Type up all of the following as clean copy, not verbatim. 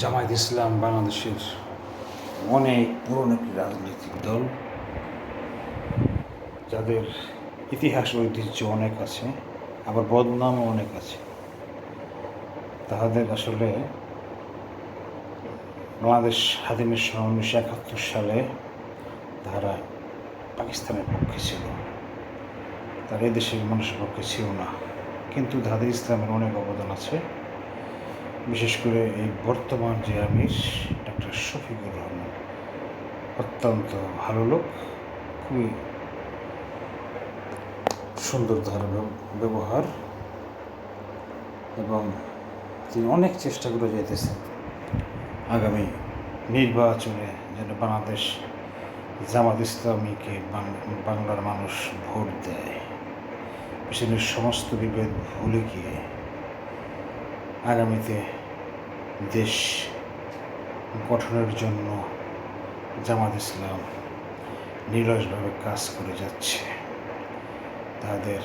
জামায়াত ইসলাম বাংলাদেশের অনেক পুরনো একটি রাজনৈতিক দল, যাদের ইতিহাস ঐতিহ্য অনেক আছে, আবার বদনামও অনেক আছে। তাদের আসলে বাংলাদেশ স্বাধীনের সময় 1971 সালে তারা পাকিস্তানের পক্ষে ছিল, তারা এই দেশের মানুষের পক্ষে ছিল না। কিন্তু তাদের ইসলামের অনেক অবদান আছে, বিশেষ করে এই বর্তমান যে আমির ডক্টর শফিকুর রহমান অত্যন্ত ভালো লোক, খুবই সুন্দর তার ব্যবহার, এবং তিনি অনেক চেষ্টা করে যেতেছেন আগামী নির্বাচনে যেন বাংলাদেশ জামাত ইসলামীকে বাংলার মানুষ ভোট দেয়, পিছনের সমস্ত বিভেদ ভুলে গিয়ে আগামীতে দেশ গঠনের জন্য জামাত ইসলাম নিরলসভাবে কাজ করে যাচ্ছে। তাদের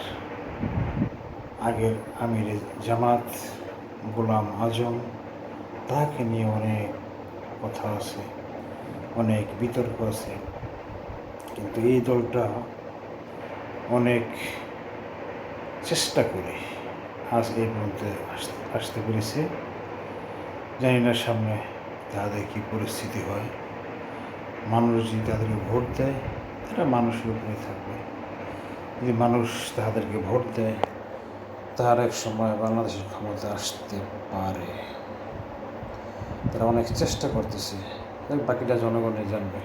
আগের আমিরে জামাত গোলাম আজম, তাকে নিয়ে অনেক কথা আছে, অনেক বিতর্ক আছে, কিন্তু এই দলটা অনেক চেষ্টা করে আজ এই পর্যন্ত আসতে পেরেছে। জানি না সামনে তাদের কী পরিস্থিতি হয়। মানুষ যদি তাদেরকে ভোট দেয়, তারা মানুষের উপরে থাকবে। যদি মানুষ তাদেরকে ভোট দেয়, তার এক সময় বাংলাদেশের ক্ষমতা আসতে পারে। তারা অনেক চেষ্টা করতেছে, বাকিটা জনগণই জানবে।